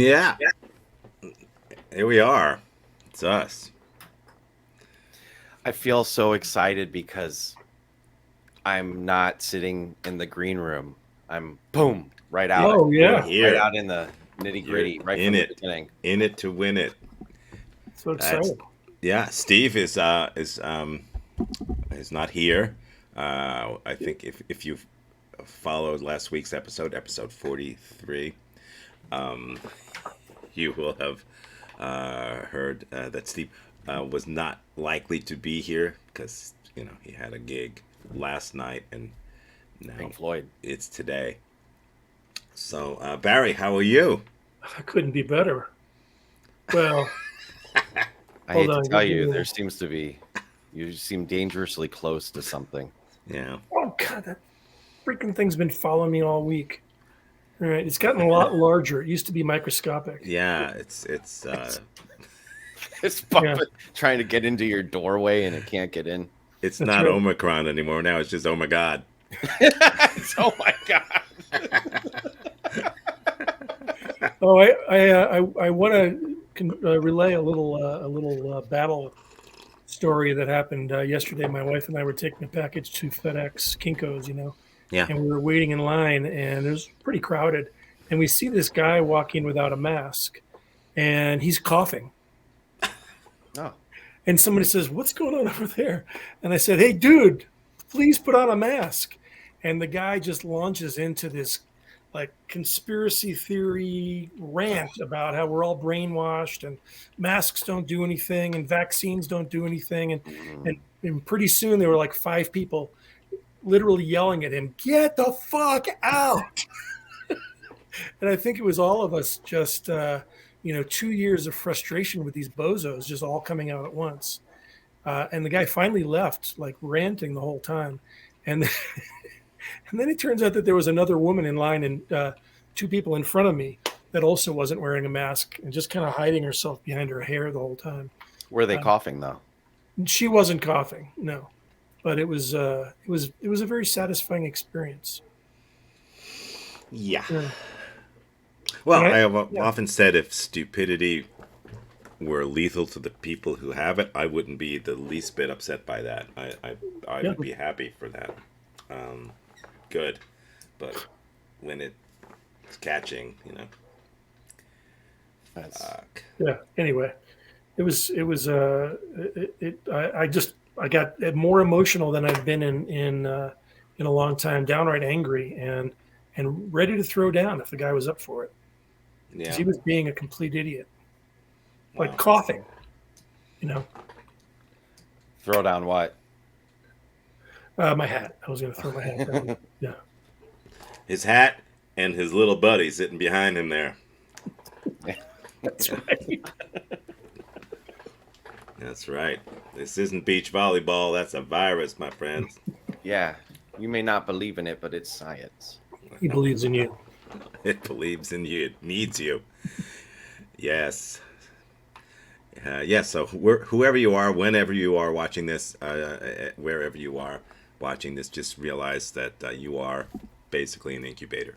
Yeah, here we are. It's us. I feel so excited because I'm not sitting in the green room. I'm boom right out, Yeah, Oh you're yeah, right here. out in the nitty You're gritty right in from the it, beginning. in it to win it. so That's exciting. yeah. Steve is not here. I think if you followed last week's episode 43, you will have heard that Steve was not likely to be here because he had a gig last night and now Pink Floyd. it's today. So Barry, how are you? I couldn't be better. Well, I hold hate to on. tell Give you, me there seems to be you seem dangerously close to something. Yeah. oh god, that freaking thing's been following me all week. All right, it's gotten a lot larger. It used to be microscopic. Yeah, it's It's Yeah, bumping, trying to get into your doorway and it can't get in. it's that's not right. Omicron anymore. Now it's just oh my god. Oh my god. Oh, I want to relay a little battle story that happened yesterday. My wife and I were taking a package to FedEx Kinkos, Yeah. and we were waiting in line, and it was pretty crowded. And we see this guy walking without a mask, and he's coughing. Oh, And somebody says, "What's going on over there?" And I said, "Hey, dude, please put on a mask." And the guy just launches into this like conspiracy theory rant about how we're all brainwashed and masks don't do anything and vaccines don't do anything. And mm, and, and pretty soon there were like five people literally yelling at him, "Get the fuck out!" And I think it was all of us just 2 years of frustration with these bozos just all coming out at once. And the guy finally left, like ranting the whole time. And and then it turns out that there was another woman in line and two people in front of me that also wasn't wearing a mask and just kind of hiding herself behind her hair the whole time. were they Uh, coughing though? she wasn't coughing, no, but it was a very satisfying experience. Yeah. Yeah. Well, And I have yeah, often said if stupidity were lethal to the people who have it, I wouldn't be the least bit upset by that. I yeah, would be happy for that. Good, but when it's catching, That's fuck. yeah. Anyway, I got more emotional than I've been in a long time, downright angry and ready to throw down if the guy was up for it because Yeah. he was being a complete idiot, like Wow. coughing, you know. throw down what? My hat. I was going to throw my hat down. Yeah, His hat and his little buddy sitting behind him there. that's Yeah, right. that's right. This isn't beach volleyball. That's a virus, my friends. Yeah, you may not believe in it, but it's science. He believes in you. It believes in you. It needs you. Yes. Yes. So whoever you are, whenever you are watching this, wherever you are watching this, just realize that you are basically an incubator.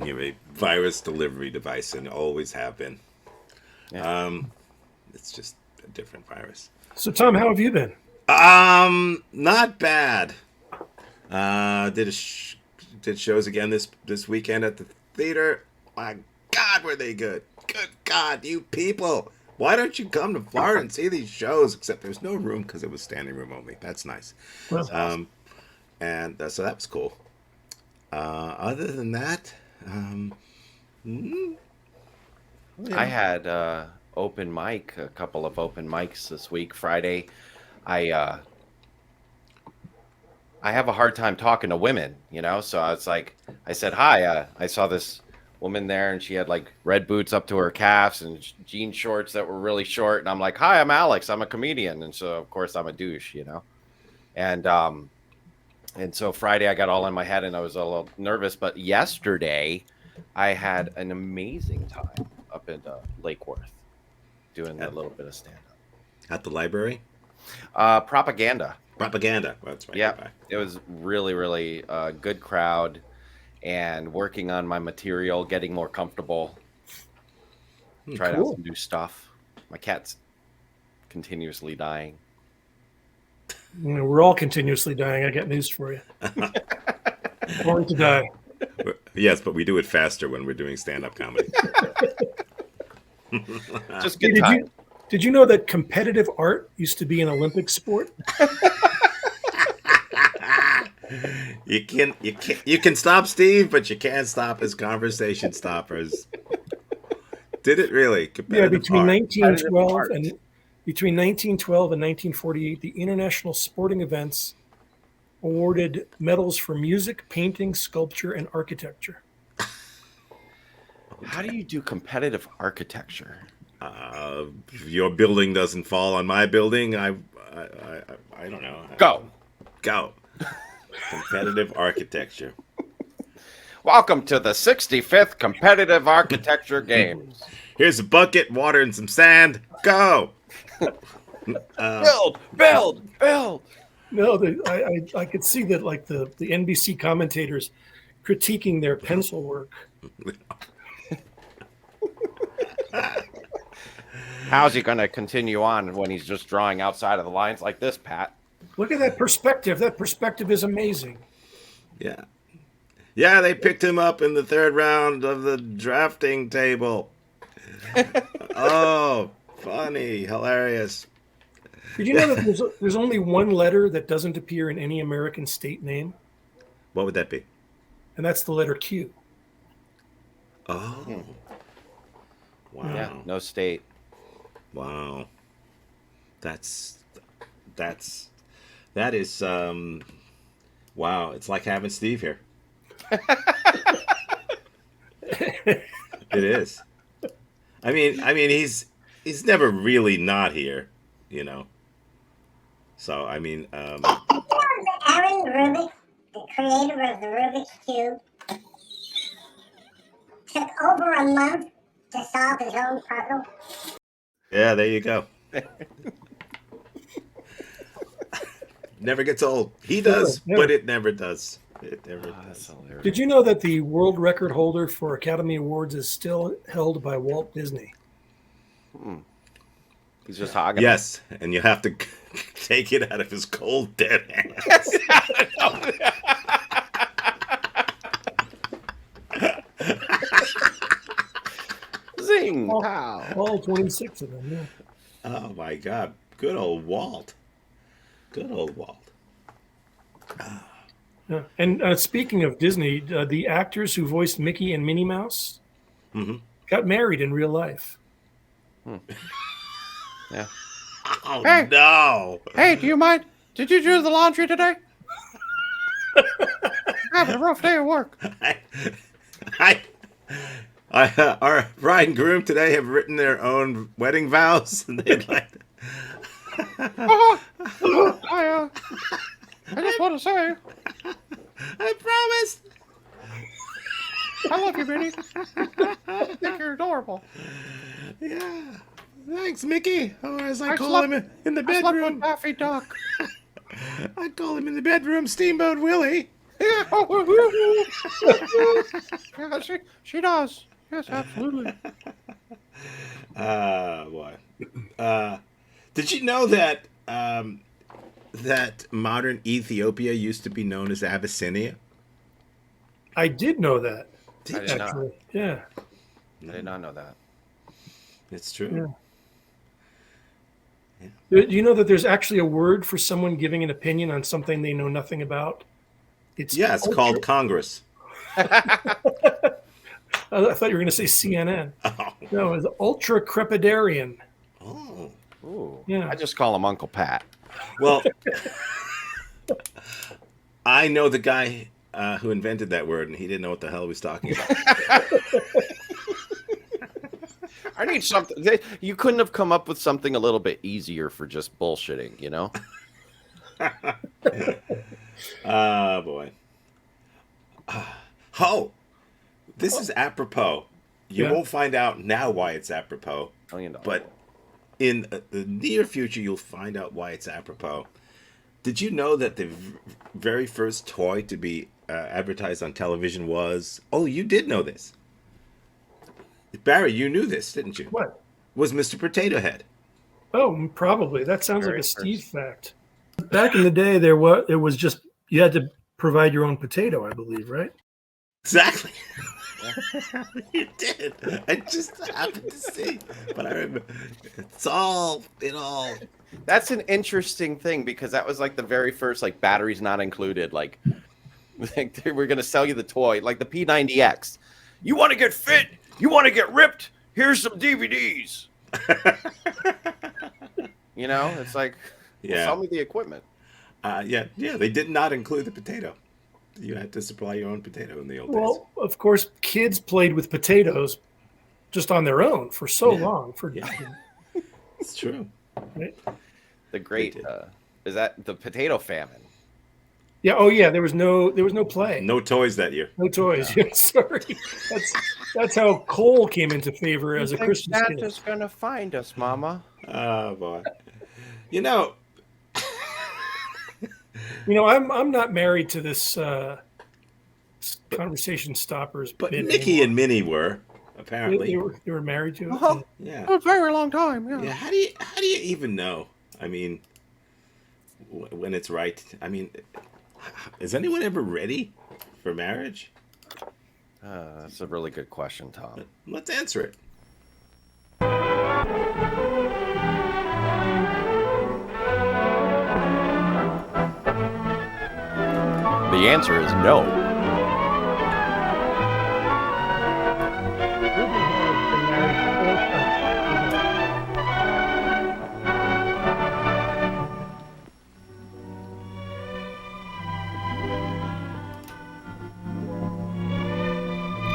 You're a virus delivery device, and always have been. Yeah. It's just a different virus. So, Tom, how have you been? Not bad. Did did shows again this weekend at the theater. My God, were they good? Good God, you people! Why don't you come to Florida and see these shows? Except there's no room because it was standing room only. That's nice. Well, Um, and so that was cool. Other than that, mm, I yeah, had open mic, a couple of open mics this week. Friday, I uh, I have a hard time talking to women, So I was like, I said hi. I saw this woman there, and she had like red boots up to her calves and jean shorts that were really short. And I'm like, hi, I'm Alex. I'm a comedian, and so of course I'm a douche. And and so Friday I got all in my head, and I was a little nervous. But yesterday, I had an amazing time up in Lake Worth doing a at, little bit of stand at the library. up. Propaganda. Propaganda. Well, that's right. Yeah, Goodbye. it was really, really good crowd. and working on my material, getting more comfortable. Tried out Cool. some new stuff. My cat's continuously dying. You know, we're all continuously dying. I got news for you. Born to die. Yes, but we do it faster when we're doing stand-up comedy. Just Hey, good time. did you know that competitive art used to be an Olympic sport? You can stop Steve, but you can't stop his conversation stoppers. Did it really? Yeah, Competitive between art. 1912 art. and between 1912 and 1948, the international sporting events awarded medals for music, painting, sculpture, and architecture. How do you do competitive architecture? If your building doesn't fall on my building, I don't know. Go. Competitive architecture. Welcome to the 65th Competitive Architecture Games. Here's a bucket, water, and some sand. Go. Build. No, I could see that, like the NBC commentators critiquing their pencil work. How's he going to continue on when he's just drawing outside of the lines like this, Pat? Look at that perspective. That perspective is amazing. Yeah. Yeah, they picked him up in the third round of the drafting table. Oh, funny, hilarious. Did you know that there's only one letter that doesn't appear in any American state name, What would that be? and that's the letter Q. Oh. Wow. Yeah, no state. Wow. That is wow, it's like having Steve here. It is. I mean he's never really not here, you know. So I mean Aaron Rubik, the creator of the Rubik's Cube, took over a month to solve his own puzzle. yeah, there you go. Never gets old. He does, Never. but it never does. It never That's does. hilarious. Did you know that the world record holder for Academy Awards is still held by Walt Disney? He's just hogging. Yes, and you have to take it out of his cold dead hands. Zing. Pow. All 26 of them, yeah. Oh my God. Good old Walt. Good old Walt. Yeah. And speaking of Disney, the actors who voiced Mickey and Minnie Mouse Mhm. got married in real life. Yeah. Oh Hey. no. Hey, do you mind? Did you do the laundry today? I'm having a rough day at work. Our bride and groom today have written their own wedding vows, and they'd like. I just want to say, I promised. I love you, Minnie. I think you're adorable. Yeah. Thanks, Mickey. Or as I I call slept- him in the I slept with bedroom. Daffy Duck. I call him in the bedroom Steamboat Willie. Yeah, she does. Yes, absolutely. Boy. Did you know that that modern Ethiopia used to be known as Abyssinia? I did know that, I did not. actually. Yeah. I did not know that. It's true. Do you know that there's actually a word for someone giving an opinion on something they know nothing about? It's Yeah, it's called Congress. I thought you were going to say CNN. Oh. No, it's ultra crepidarian. Oh. Ooh. Yeah. I just call him Uncle Pat. Well, I know the guy who invented that word, and he didn't know what the hell he was talking about. I need something. You couldn't have come up with something a little bit easier for just bullshitting, you know? Oh, boy. Oh, this is apropos. You Yeah. won't find out now why it's apropos, $1 million. but in the near future, you'll find out why it's apropos. Did you know that the very first toy to be advertised on television was? Oh, you did know this, Barry. You knew this, didn't you? What? Was Mr. Potato Head? Oh, probably. That sounds like Very a Steve first. fact. Back in the day, there was it was just you had to provide your own potato, I believe, right? Exactly. You did. I just happened to see, but I remember it's all it all. That's an interesting thing because that was like the very first like batteries not included. Like we're gonna sell you the toy, like the P90X. You want to get fit? You want to get ripped? Here's some DVDs. You know, it's like, Yeah. sell me the equipment. Yeah. They did not include the potato. You had to supply your own potato in the old days. Well, of course, kids played with potatoes just on their own for so Yeah. long. Yeah. It's true. Right? The great did. is that the potato famine. Yeah. Oh, yeah. There was no play, No toys that year. no toys. Yeah. Sorry, that's how coal came into favor as a Christmas gift. Santa's gonna find us, Mama. Oh boy. You know, You know, I'm not married to this conversation stoppers. but bit Mickey anymore. and Minnie were apparently. They were married to it. Uh-huh. Yeah. A very long time. Yeah. Yeah. How do you even know? I mean, when it's right. I mean, is anyone ever ready for marriage? That's a really good question, Tom. Let's answer it. The answer is no.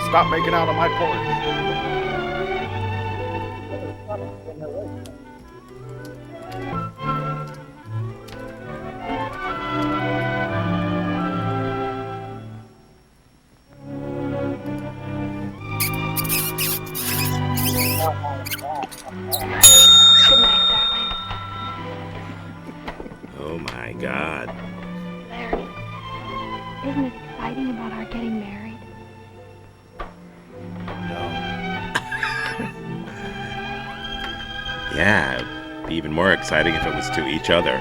Stop making out on my porch. Good night, Oh my God. darling. Larry, isn't it exciting about our getting married? Yeah. It'd be even more exciting if it was to each other.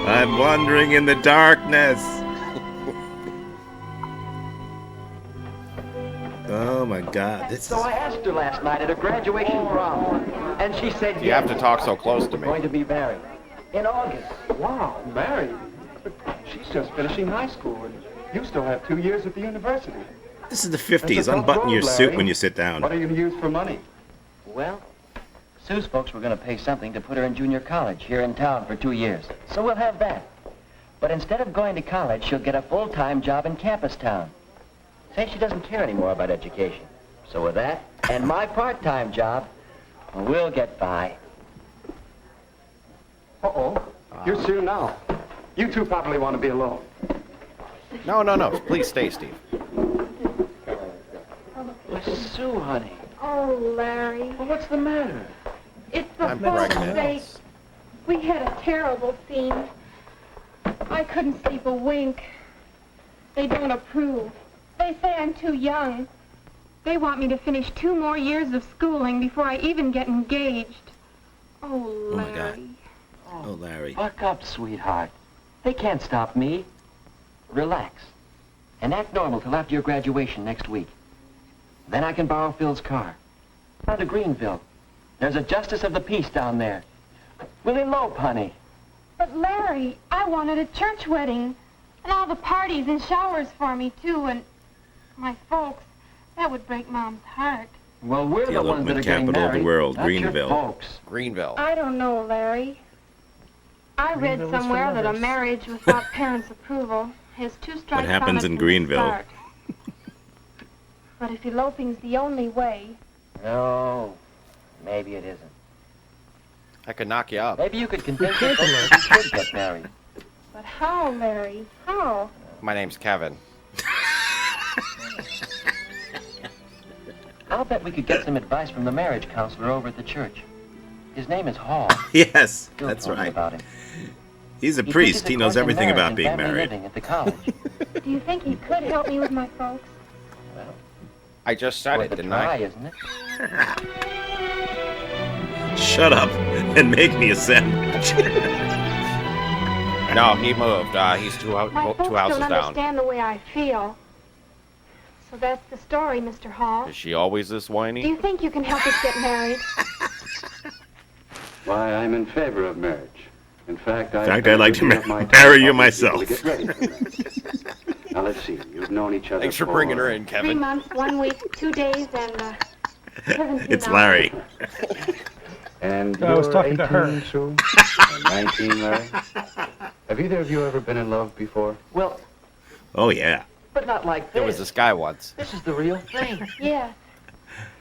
I'm wandering in the darkness. Oh my God. This is. So I asked her last night at a graduation prom, and she said You have to yes, talk so close to we're going me. to be married in August. Wow, married? But she's just finishing high school, and you still have 2 years at the university. This is the That's 50s. a tough Unbutton road, your suit Larry. when you sit down. What are you going to use for money? Well, Sue's folks were going to pay something to put her in junior college here in town for 2 years, so we'll have that. But instead of going to college, she'll get a full-time job in campus town. Say she doesn't care anymore about education. So with that, and my part-time job, we'll get by. Uh-oh. You're Sue now. You two probably want to be alone. No. Please stay, Steve. Sue, honey. Oh, Larry, Well, what's the matter? it's the I'm folks' pregnant. sake. We had a terrible scene. I couldn't sleep a wink. They don't approve. They say I'm too young. They want me to finish 2 more years of schooling before I even get engaged. Oh, my Larry. God. Oh, Larry. Buck up, sweetheart. They can't stop me. Relax. And act normal till after your graduation next week. Then I can borrow Phil's car. Down to Greenville. There's a justice of the peace down there. We'll elope, honey. But Larry, I wanted a church wedding. And all the parties and showers for me, too, and my folks. That would break Mom's heart. Well, we're The the ones that elopement are getting capital of the married, world, not Greenville. Your folks. Greenville. I don't know, Larry. I read Greenville is for somewhere that a lovers. marriage without parents' approval is 2 strikes happens on in it from the Greenville? start. But if eloping's the only way, No, maybe it isn't. I could knock you up. Maybe you could convince your folks that you could get married. but how, Larry? How? My name's Kevin. How I'll bet we could get some advice from the marriage counselor over at the church. His name is Hall. Yes, Bill that's told me right. about him. He's a He priest. teaches a He knows course in everything marriage about and being family married. living at the college. Do you think he could help me with my folks? Well, I just said worth it, a didn't try, I? isn't it? Shut up and make me a sandwich. No, he moved. He's two My folks houses don't down. understand the way I feel. So that's the story, Mr. Hall. Is she always this Do whiny? you think you can help us get married? Why, I'm in favor of marriage. In fact, I'd like to give my marry you time myself. to get ready for marriage. Now, let's see. You've known each other Thanks for bringing her in, 3 Kevin. months, 1 week, 2 days, and 17 It's hours. Larry. And I was you're talking to 18, her. Sue? And 19, Larry? Have either of you ever been in love before? Well, Oh, yeah. but not like There this. was this guy once. This is the real thing. Yes.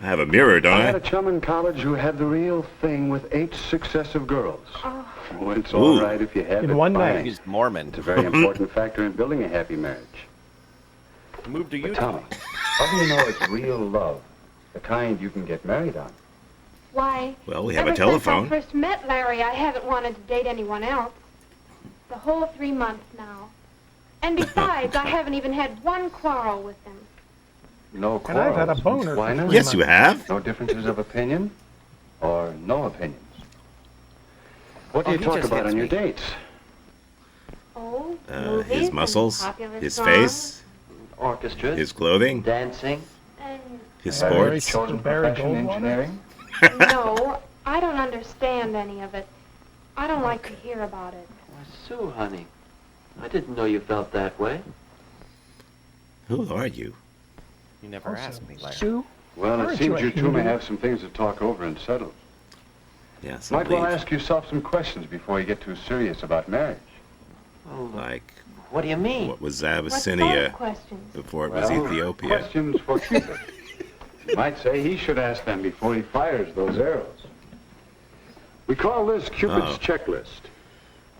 I have a mirror, don't I had I? a chum in college who had the real thing with 8 successive girls. Oh, Oh, it's Ooh. all right if you have In it. one fine. night. He's Mormon. It's a very important factor in building a happy marriage. Moved to But Utah. Tommy, how do you know it's real love? The kind you can get married on. why? Well, we have Ever a telephone. since I first met Larry, I haven't wanted to date anyone else. The whole 3 months now. And besides, I haven't even had one quarrel with him. No And quarrels. I've had a boner. Why for not? 3 Yes, you months. have. No differences of opinion? Or no opinions? What do Oh, you he talk just about hits on your me. dates? Oh, movies His and muscles, popular his songs, face, Orchestras, his clothing, dancing. And his Barry sports. Chosen Barry profession, Goldwater? engineering? no, I don't understand any of it. I don't like to hear about it. Why, Sue, honey, I didn't know you felt that way. Who are you? You never asked me, Larry. Sue? Well, it Aren't seems you you a two may Hindu? have some things to talk over and settle. Yes, Might well indeed. ask yourself some questions before you get too serious about marriage. Well, Like, what do you mean? what was What sort of Abyssinia questions? before it was Well, Ethiopia? questions for Cupid. You might say he should ask them before he fires those arrows. We call this Cupid's Oh. checklist.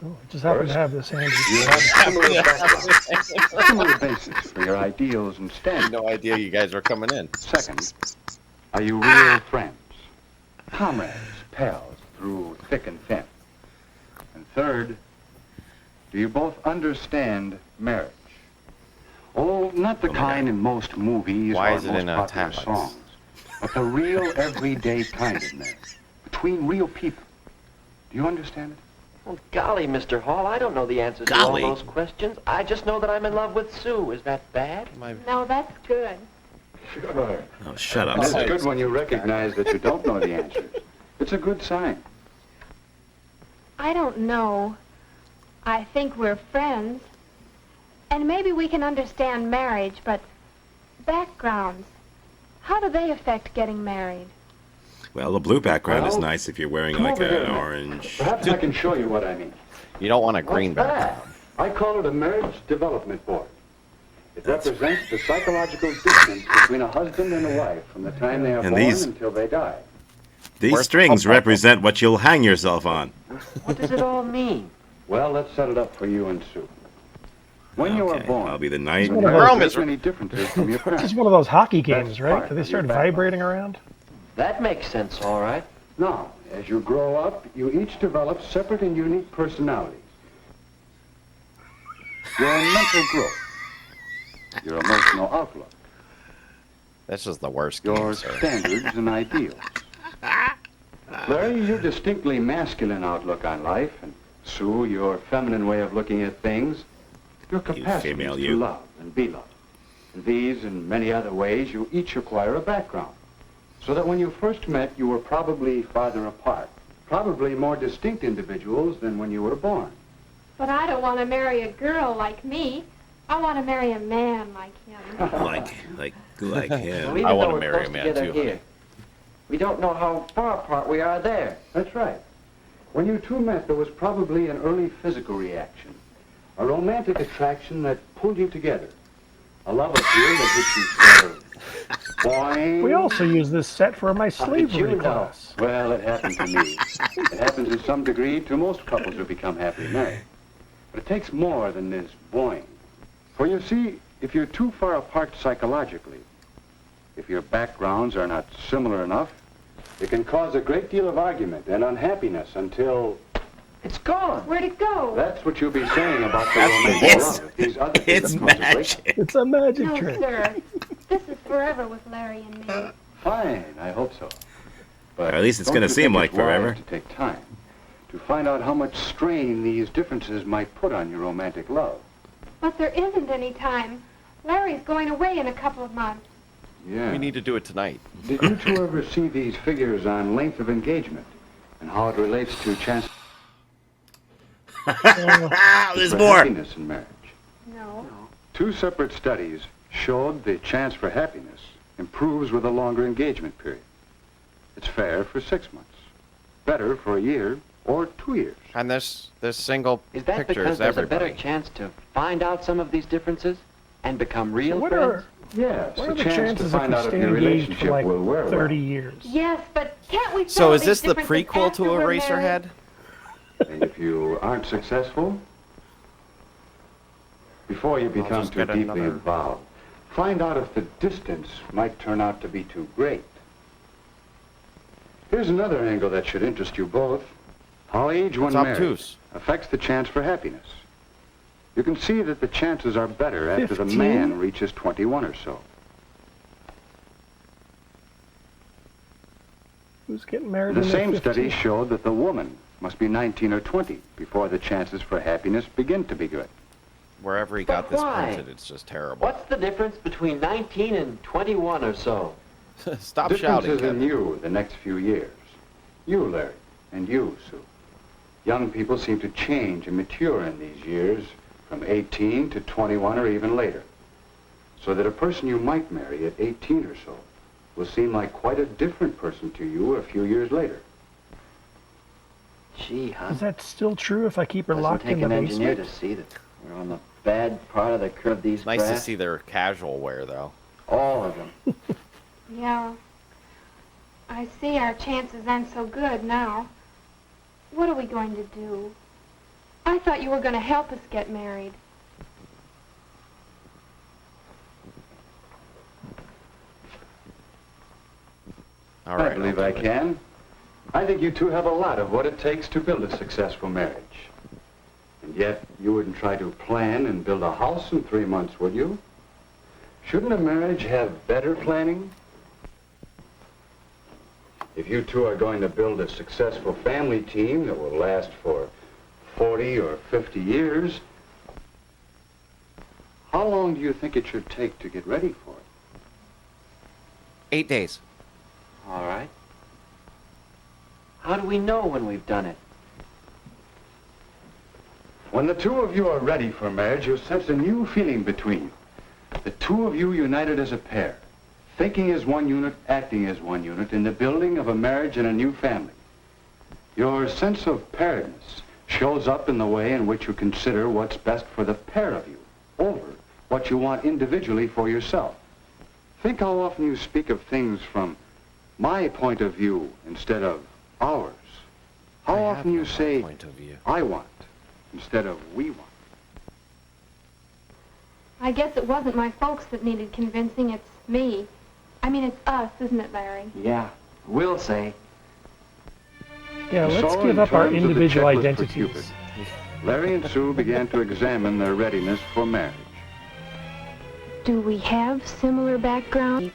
Oh, I just happen to have this handy. You have similar background, similar basis for your ideals and standards. No idea you guys were coming in. Second, are you real friends? Comrades, pals, through thick and thin. And third, do you both understand marriage? Oh, not the Oh my kind God. in most movies Why or is it most in a popular tablets? songs, but the real everyday kind of marriage, between real people. Do you understand it? Well, golly, Mr. Hall, I don't know the answers Golly. to all those questions. I just know that I'm in love with Sue. Is that bad? No, that's good. Sure. Oh, shut up. And it's Sid. good when you recognize that you don't know the answers. It's a good sign. I don't know. I think we're friends. And maybe we can understand marriage, but backgrounds, how do they affect getting married? Well, the blue background is Well, nice if you're wearing come like over here a an minute. orange. Perhaps I can show you what I mean. You don't want a green What's background. that? I call it a marriage development board. It represents the psychological distance between a husband and a wife from the time they are And born these- until they die. These Where's the strings pop-up? represent what you'll hang yourself on. What does it all mean? Well, let's set it up for you and Sue. When you are Okay, born, I'll be the knight. you One of have those- as many differences from your This parents. is one of those hockey games, That's right? part Do they of start your background. vibrating around? That makes sense, all right. Now, as you grow up, you each develop separate and unique personalities. Your mental growth, your emotional outlook, This is the worst your game, sir. standards and ideals. Larry, your distinctly masculine outlook on life, and Sue, your feminine way of looking at things, your capacity female to you. love and be loved. In these and many other ways, you each acquire a background. So that when you first met, you were probably farther apart, probably more distinct individuals than when you were born. But I don't want to marry a girl like me. I want to marry a man like him. like Well, him. even I wanna though we're marry a close man, together too, here, honey. we don't know how far apart we are there. That's right. When you two met, there was probably an early physical reaction, a romantic attraction that pulled you together, a love appeal that hit you so boing. We also use this set for my did slavery you know? class. Well, it happened to me. It happens to some degree to most couples who become happily married. But it takes more than this boing. For you see, if you're too far apart psychologically, if your backgrounds are not similar enough, it can cause a great deal of argument and unhappiness until... It's gone. Where'd it go? That's what you'll be saying about the That's romantic it's- love. If these other things It's are contemplated. magic. It's a magic No, trick. sir. This is forever with Larry and me. Fine, I hope so. But At least it's don't gonna you seem think like it's wise forever. to take time to find out how much strain these differences might put on your romantic love. But there isn't any time. Larry's going away in a couple of months. Yeah. We need to do it tonight. Did you two ever see these figures on length of engagement and how it relates to chances There's for more. happiness in marriage? No. Two separate studies showed the chance for happiness improves with a longer engagement period. It's fair for 6 months, better for a year or 2 years. And this single Is that picture because is there's a everybody. better chance to find out some of these differences and become real What friends? are, Yes, what a are the chance to chances if find we out if stay your engaged relationship for like will wear 30 well. years? Yes, but can't we So solve is this these the differences prequel after to we're married? Eraserhead? And if you aren't successful, before you become just too get deeply another- involved, find out if the distance might turn out to be too great. Here's another angle that should interest you both. How age when It's married obtuse. affects the chance for happiness. You can see that the chances are better after the 15? man reaches 21 or so. Who's getting married The when they're same 15? study showed that the woman must be 19 or 20 before the chances for happiness begin to be good. Wherever he But got this why? printed, it's just terrible. What's the difference between 19 and 21 or so? Stop shouting, Differences in Kevin. you the next few years. You, Larry, and you, Sue. Young people seem to change and mature in these years from 18 to 21 or even later. So that a person you might marry at 18 or so will seem like quite a different person to you a few years later. Gee, huh? Is that still true if I keep her Doesn't locked take in the an engineer basement? to see that we're on the bad part of the curve of these Nice to graphs. see their casual wear, though. All of them. Yeah. I see our chances aren't so good now. What are we going to do? I thought you were going to help us get married. All right. I believe I'll I do it. can. I think you two have a lot of what it takes to build a successful marriage. And yet, you wouldn't try to plan and build a house in 3 months, would you? Shouldn't a marriage have better planning? If you two are going to build a successful family team that will last for 40 or 50 years, how long do you think it should take to get ready for it? 8 days. All right. How do we know when we've done it? When the two of you are ready for marriage, you'll sense a new feeling between you. The two of you united as a pair, thinking as one unit, acting as one unit in the building of a marriage and a new family. Your sense of pairedness shows up in the way in which you consider what's best for the pair of you over what you want individually for yourself. Think how often you speak of things from my point of view instead of ours. How I have often you no say, point of view. I want, instead of we want. I guess it wasn't my folks that needed convincing, it's me. I mean, it's us, isn't it, Larry? Yeah, we'll say. Yeah, let's So, give in up our terms of the individual checklist for identities. Cupid, Larry and Sue began to examine their readiness for marriage. Do we have similar backgrounds?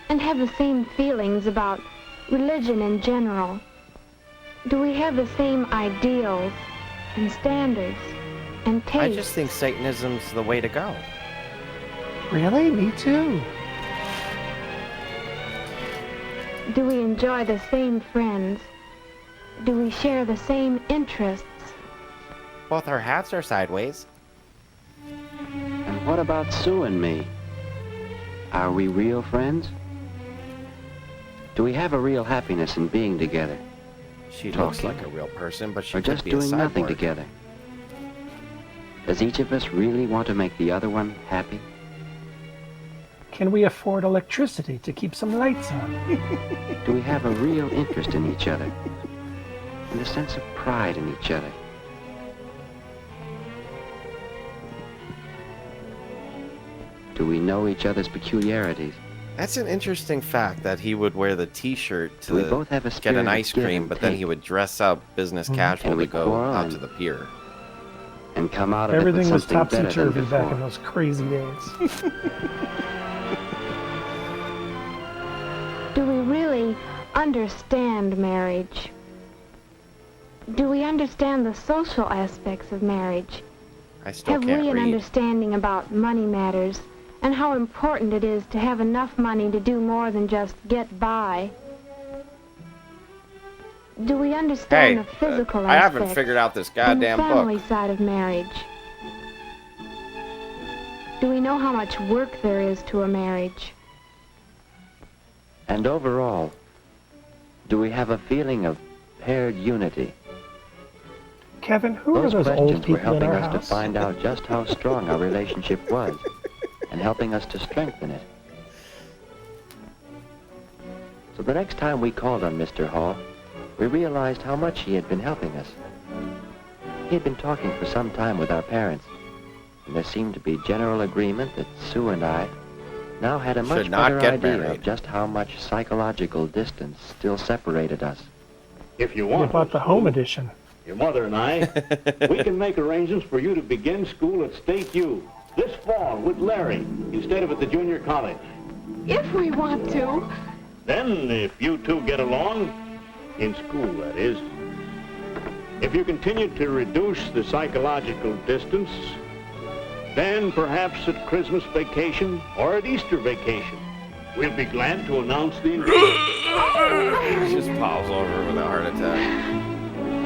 And have the same feelings about religion in general? Do we have the same ideals and standards and tastes? I just think Satanism's the way to go. Really? Me too. Do we enjoy the same friends? Do we share the same interests? Both our hats are sideways. And what about Sue and me? Are we real friends? Do we have a real happiness in being together? She looks Talking. like a real person, but she Or could just be a doing nothing cyborg. together? Does each of us really want to make the other one happy? Can we afford electricity to keep some lights on? Do we have a real interest in each other? And a sense of pride in each other? Do we know each other's peculiarities That's an interesting fact that he would wear the T-shirt to We both have a get spirit an of ice give cream, and but then take. he would dress up business casual And we to go quarrel out and- to the pier. And come out of Everything it was with something better than topsy-turvy back in before. those crazy days. Do we really understand marriage? Do we understand the social aspects of marriage? I still Have can't we an read. understanding about money matters and how important it is to have enough money to do more than just get by? Do we Hey, understand the physical I haven't aspects figured out this and goddamn the family book. side of marriage? Do we know how much work there is to a marriage? And overall, do we have a feeling of paired unity? Kevin, who are Those those old questions were people in helping our us to house? find out just how strong our relationship was and helping us to strengthen it. So the next time we called on Mr. Hall, we realized how much he had been helping us. He had been talking for some time with our parents, and there seemed to be general agreement that Sue and I now had a much Should not better get idea married. of just how much psychological distance still separated us. If you They want, bought the home edition. your mother and I, we can make arrangements for you to begin school at State U this fall with Larry instead of at the junior college. If we want to. Then, if you two get along, in school that is, if you continue to reduce the psychological distance, then perhaps at Christmas vacation or at Easter vacation, we'll be glad to announce the engagement. He just falls over with a heart attack.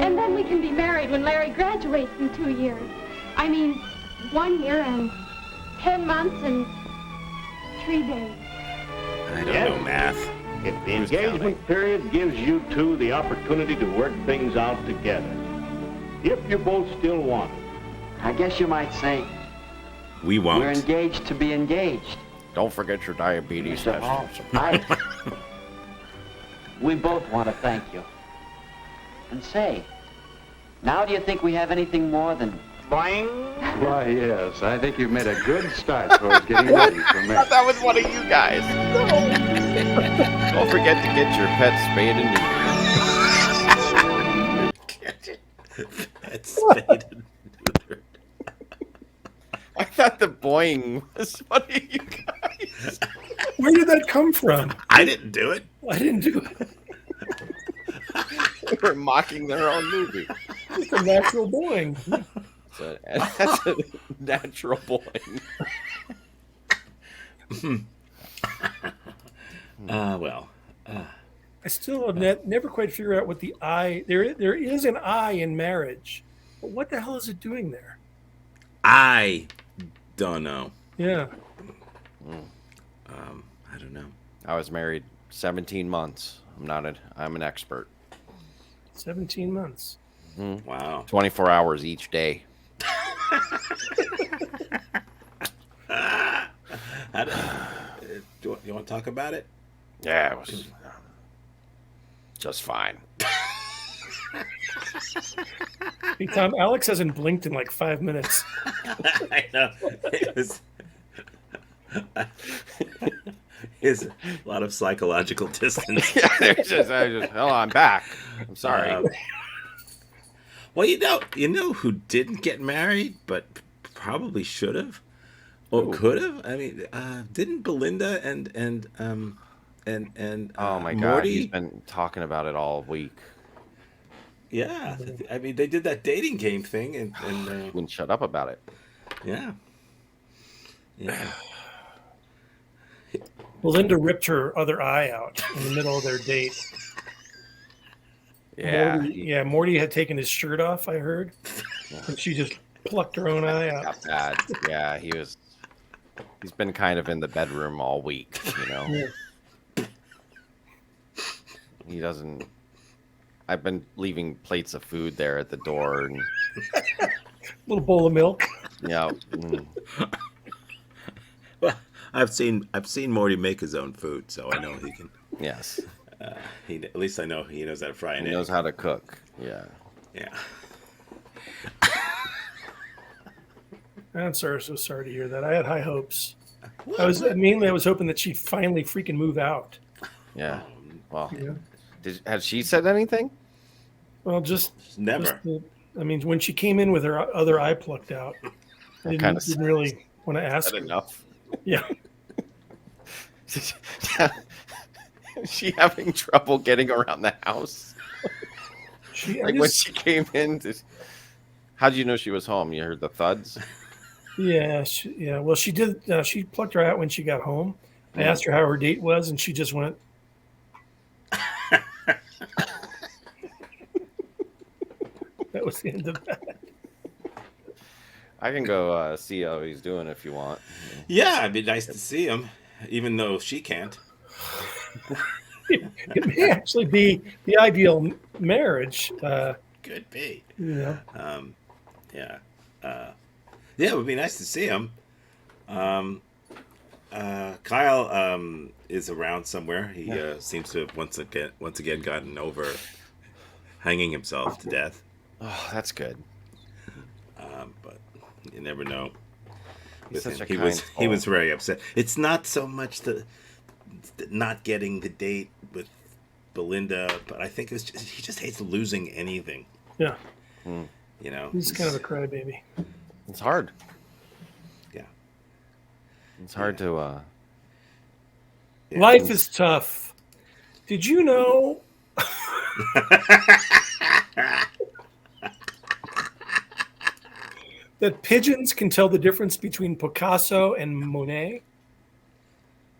And then we can be married when Larry graduates in 2 years. I mean, 1 year and 10 months and 3 days. I don't Yes. know math. If the Who's engagement period gives you two the opportunity to work things out together, if you both still want it. I guess you might say We won't. we're engaged to be engaged. Don't forget your diabetes Mr. Hall, test. we both want to thank you. And say, now do you think we have anything more than... Boing! Why, yes, I think you've made a good start towards getting ready for I me. thought that was one of you guys. Don't forget to get your pet spayed and neutered. That's spayed and neutered. I thought the boing was one of you guys. Where did that come from? I didn't do it. I didn't do it. They were mocking their own movie. It's a natural boing. So, that's a natural boing. Well. I still have never quite figured out what the I. There is an I in marriage, but what the hell is it doing there? I don't know. Yeah. I don't know. I was married 17 months. I'm an expert. 17 months. Wow. 24 hours each day. Do you want to talk about it? Yeah, it was just fine. Hey, Tom, Alex hasn't blinked in like 5 minutes. I know. It's a lot of psychological distance. Hell, I'm back. I'm sorry. Well, you know who didn't get married, but probably should have, or could have. I mean, didn't Belinda and Oh my God, Morty? he's been talking about it all week. Yeah, I mean, they did that dating game thing, and Wouldn't shut up about it. yeah. Belinda ripped her other eye out in the middle of their date. Yeah, Morty had taken his shirt off, I heard. And she just plucked her own eye out. got bad. Yeah, he's been kind of in the bedroom all week. You know, Yeah. he doesn't. I've been leaving plates of food there at the door, and Little bowl of milk. yeah, Well, I've seen Morty make his own food, so I know he can. yes, At least I know he knows how to fry an he egg. knows how to cook. Yeah, Yeah. I'm sorry, so sorry to hear that. I had high hopes. I was hoping that she'd finally freaking move out. Yeah. Well, You know? has she said anything? Well, just Never. when she came in with her other eye plucked out, I That kinda didn't really want to ask Said her. enough. Yeah. Is she having trouble getting around the house? When she came in, how did you know she was home? You heard the thuds? Yeah, yeah. Well, she did. She plucked her out when she got home. I asked her how her date was, and she just went. That was the end of that. I can go see how he's doing if you want. Yeah, it'd be nice to see him, even though she can't. It may actually be the ideal marriage. Could be. You know. Yeah. Yeah, it would be nice to see him. Kyle is around somewhere. He seems to have once again gotten over hanging himself to death. Oh, that's good. But you never know. He's such a he kind he was soul. very upset. It's not so much the not getting the date with Belinda, but I think he just hates losing anything. Yeah. You know, He's kind of a crybaby. It's hard. Yeah. It's hard to. Yeah. Life is tough. Did you know? That pigeons can tell the difference between Picasso and Monet?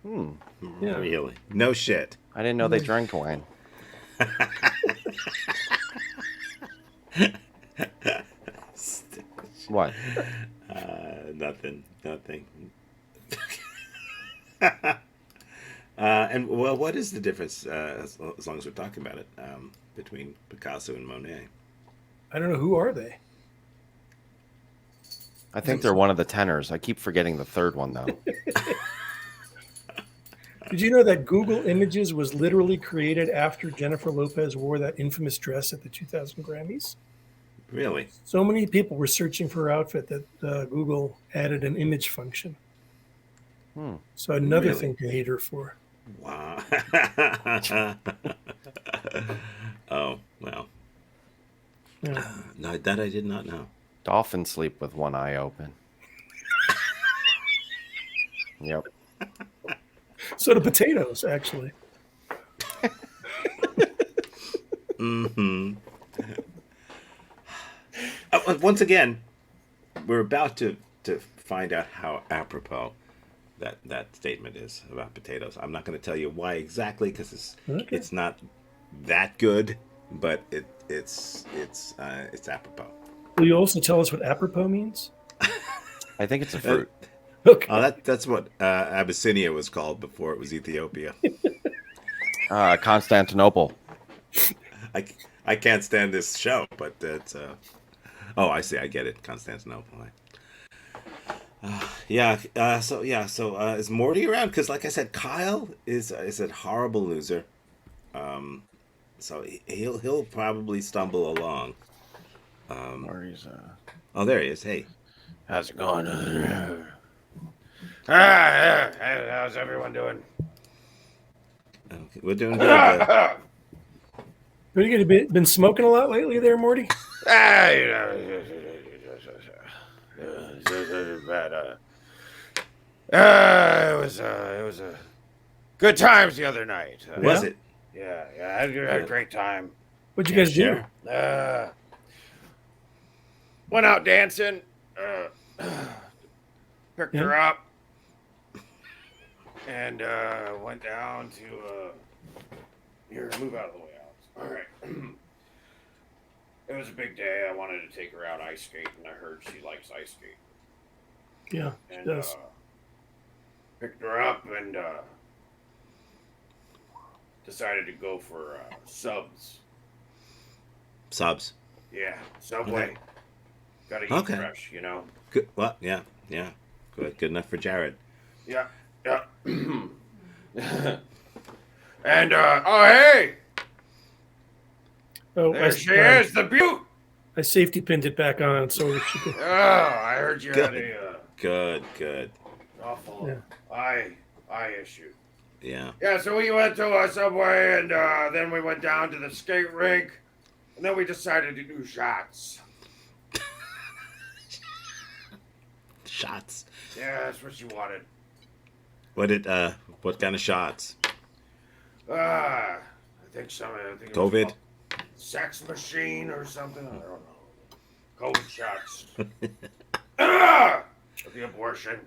Yeah. Really? No shit. I didn't know they drank wine. What? Nothing. And well, what is the difference, as long as we're talking about it, between Picasso and Monet? I don't know. Who are they? I think they're one of the tenors. I keep forgetting the third one though. Did you know that Google Images was literally created after Jennifer Lopez wore that infamous dress at the 2000 Grammys? Really? So many people were searching for her outfit that Google added an image function. So another Really? thing to hate her for. Wow. Oh, well. Yeah. No, that I did not know. Dolphins sleep with one eye open. Yep. So do potatoes, actually. Mm-hmm. Once again, we're about to find out how apropos that statement is about potatoes. I'm not going to tell you why exactly, because it's not that good, but it's apropos. Will you also tell us what apropos means? I think it's a fruit. Okay. Oh, that's what Abyssinia was called before it was Ethiopia. Constantinople. I can't stand this show, but it's oh, I see. I get it. Constantinople. So is Morty around? Because like I said, Kyle is a horrible loser. So he'll probably stumble along. Morty's, Oh, there he is. Hey, how's it going? How's everyone doing? okay, we're doing good. What are you going to been smoking a lot lately there, Morty? It was a good times the other night. Was it? Yeah, I had a great time. What'd you guys do? Sure. Went out dancing. Picked her up. And went down to here, move out of the way, Alex. All right. It was a big day. I wanted to take her out ice skating. I heard she likes ice skating. Yeah, she And does. picked her up and decided to go for subs. Subs. Yeah, Subway. Okay. Gotta eat Okay. fresh, you know? Good. Well, yeah. Good enough for Jared. Yeah. And, oh, hey! Oh, There she is, the beaut! I safety pinned it back on so she could. Oh, I heard you had a... Good. awful Yeah. eye issue. Yeah. Yeah, so we went to a Subway, and then we went down to the skate rink, and then we decided to do shots. Shots. Yeah, that's what she wanted. What kind of shots? I think it was COVID? sex machine or something. I don't know. COVID shots. The abortion.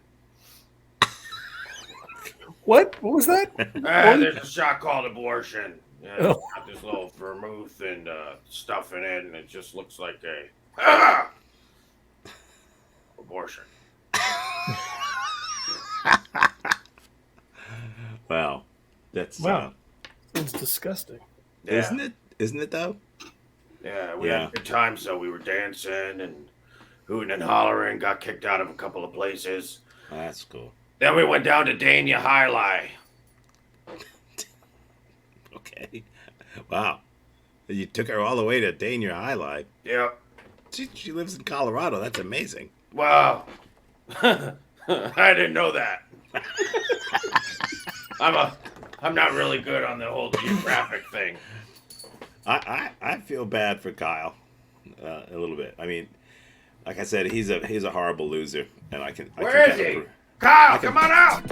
What was that? There's a shot called abortion. Yeah, it's Oh. got this little vermouth and stuff in it, and it just looks like a abortion. Wow. That's Wow. Sounds disgusting. Yeah. Isn't it? Isn't it though? Yeah, we had a good time, so we were dancing and hooting and hollering, got kicked out of a couple of places. Oh, that's cool. Then we went down to Dania Highlight. Okay. Wow. You took her all the way to Dania Highlight. Yep. She lives in Colorado. That's amazing. Wow. I didn't know that. I'm not really good on the whole geographic thing. I feel bad for Kyle a little bit. I mean, like I said, he's a horrible loser, and I can. Where is he? Kyle, come on out!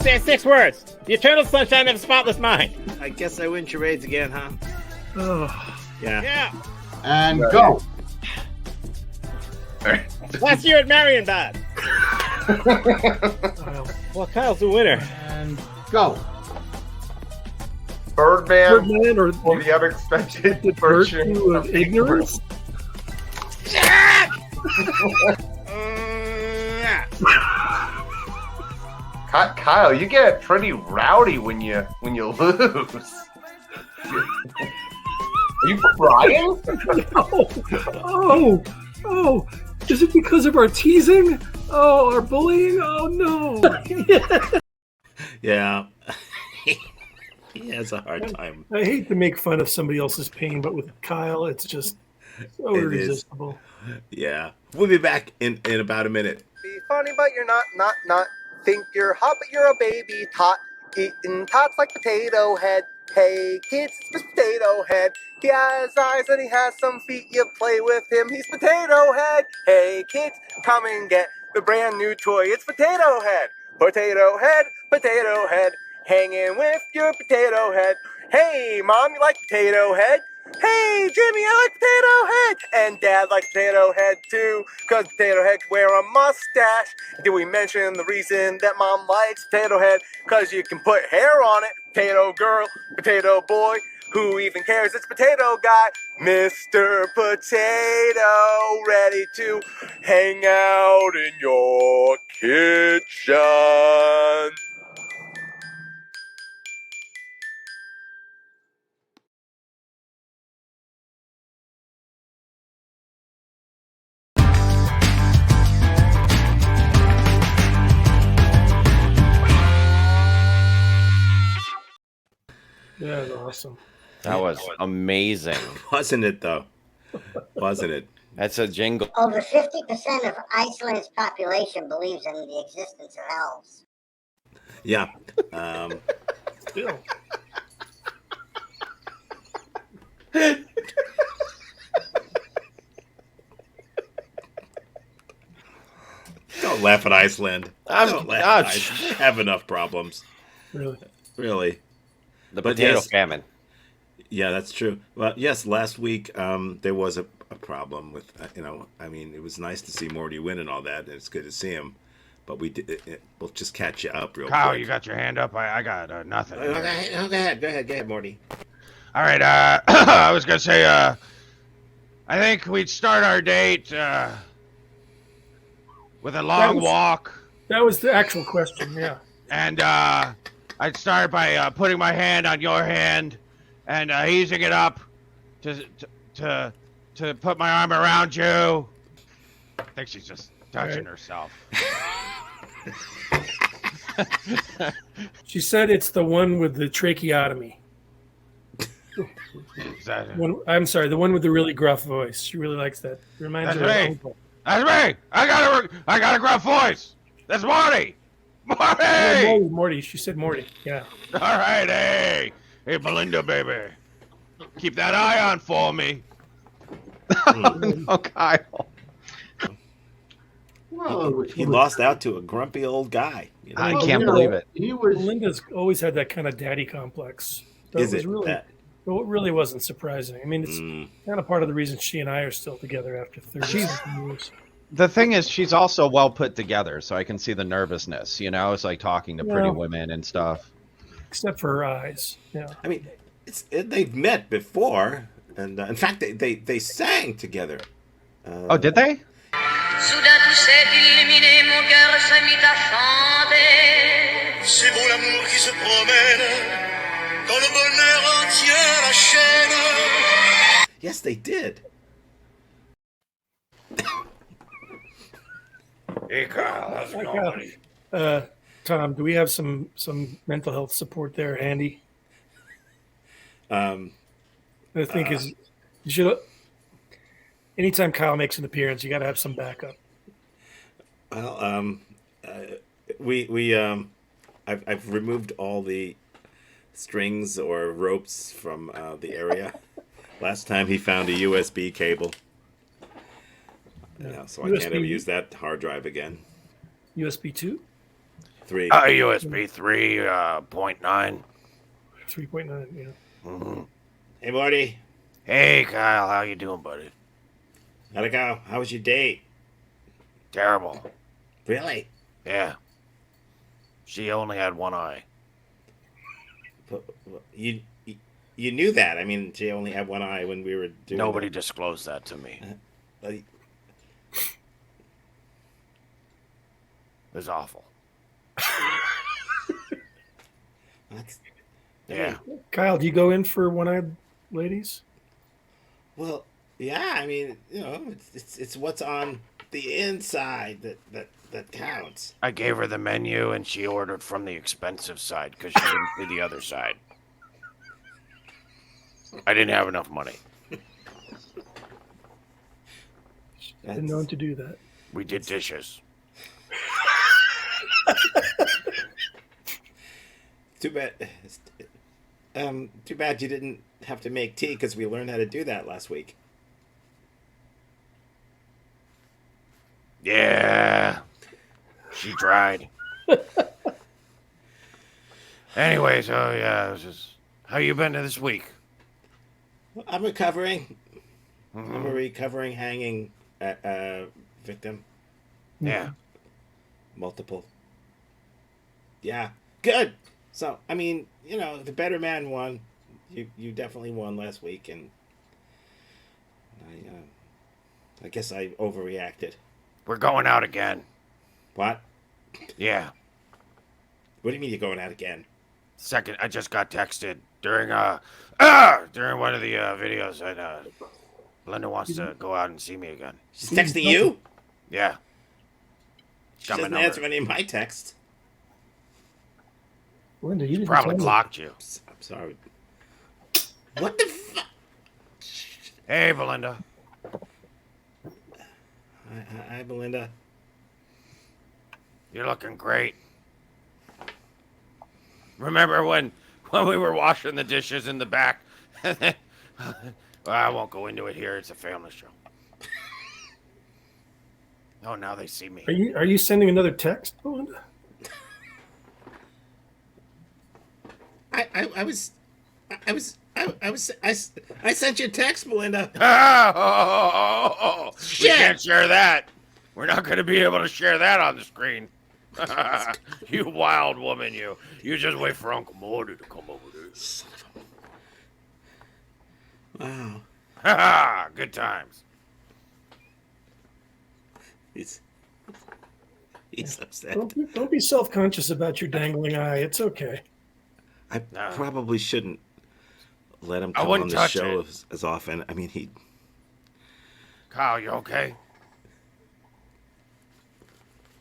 Say 6 words. The eternal sunshine of a spotless mind. I guess I win charades again, huh? Oh. Yeah. Yeah. And go. Last year at Marienbad. Well, Kyle's the winner. And go. Birdman, Birdman or the unexpected the version virtue of ignorance? Kyle, you get pretty rowdy when you lose. Are you crying? No. Oh, is it because of our teasing? Oh, our bullying? Oh, no. Yeah. He has a hard time. I hate to make fun of somebody else's pain, but with Kyle, it's just so It is. irresistible. Yeah. We'll be back in about a minute. Be funny, but you're not. Think you're hot, but you're a baby tot. Eating tots like Potato Head. Hey, kids, it's Potato Head. He has eyes and he has some feet. You play with him, he's Potato Head. Hey, kids, come and get the brand new toy. It's Potato Head. Potato Head, Potato Head. Hanging with your Potato Head. Hey, Mom, you like Potato Head? Hey, Jimmy, I like Potato Head. And Dad likes Potato Head too, cause Potato Head can wear a mustache. Did we mention the reason that Mom likes Potato Head? Cause you can put hair on it. Potato girl, potato boy, who even cares? It's Potato Guy, Mr. Potato, ready to hang out in your kitchen. Yeah, that's awesome. That was amazing. Wasn't it, though? Wasn't it? That's a jingle. Over 50% of Iceland's population believes in the existence of elves. Yeah. Still. Don't laugh at Iceland. Don't laugh at ouch. Iceland. They have enough problems. Really. Really. The But potato yes. famine. Yeah, that's true. Well, yes, last week there was a problem with, I mean, it was nice to see Morty win and all that, and it's good to see him. But we'll just catch you up real Kyle, quick. you got your hand up? I got nothing. Go ahead, Morty. All right, I was going to say, I think we'd start our date with a long walk. That was the actual question, yeah. And I'd start by putting my hand on your hand and easing it up to put my arm around you. I think she's just touching herself. She said it's the one with the tracheotomy. Is that I'm sorry, the one with the really gruff voice. She really likes that. Reminds That's her of her right. uncle. That's me. I got a gruff voice. That's Marty. Marty. Yeah, Morty. She said Morty. Yeah. All right, hey, Belinda, baby, keep that eye on for me. No, Kyle. Well, He lost out to a grumpy old guy. You know? I can't believe it. He was. Linda's always had that kind of daddy complex. So Is was it really, that? It really wasn't surprising. I mean, it's kind of part of the reason she and I are still together after 30 years. The thing is, she's also well put together, so I can see the nervousness. You know, it's like talking to pretty women and stuff. Except for her eyes. Yeah. I mean, they've met before, and in fact, they sang together. Oh, did they? Soudain tout s'est illuminé, mon cœur se mit à chanter. C'est beau l'amour qui se promène, quand le bonheur en tient la chaîne. Yes, they did. Hey, Kyle, how's it Hi, going, Kyle. buddy? Tom, do we have some mental health support there handy? The thing is, you should. Anytime Kyle makes an appearance, you got to have some backup. Well, I've removed all the strings or ropes from the area. Last time he found a USB cable. Yeah, so I can't ever use that hard drive again. USB 2? 3. USB 3.9. 3.9, yeah. Mm-hmm. Hey, Marty. Hey, Kyle, how you doing, buddy? How'd it go? How was your date? Terrible. Really? Yeah. She only had one eye. You knew that. I mean, she only had one eye when we were doing. Nobody disclosed that to me. It was awful. Yeah. Kyle, do you go in for one-eyed ladies? Well, yeah. I mean, you know, it's what's on the inside that counts. I gave her the menu and she ordered from the expensive side because she didn't see the other side. I didn't have enough money. Been known to do that. We did dishes. Too bad. Too bad you didn't have to make tea because we learned how to do that last week. Yeah. She tried. Anyways, yeah, it was just, how you been this week? I'm recovering. Mm-hmm. I'm a recovering hanging victim. Yeah. Multiple. Yeah. Good. So, I mean, you know, the better man won. You definitely won last week, and I guess I overreacted. We're going out again. What? Yeah. What do you mean you're going out again? Second, I just got texted during one of the videos that Linda wants to go out and see me again. She's texting you? Yeah. She doesn't answer any of my texts. Linda, you didn't Probably tell me. blocked you. I'm sorry. What the fuck? Hey, Belinda. Hi, Belinda. You're looking great. Remember when we were washing the dishes in the back? Well, I won't go into it here. It's a family show. Oh, now they see me. Are you sending another text, Belinda? I sent you a text, Belinda. We can't share that. We're not going to be able to share that on the screen. You wild woman, you. You just wait for Uncle Morty to come over there. Wow. Ha good times. He's upset. Don't be self-conscious about your dangling eye. It's okay. I probably shouldn't let him I come wouldn't on the touch show it. as often. I mean, he. Kyle, you okay?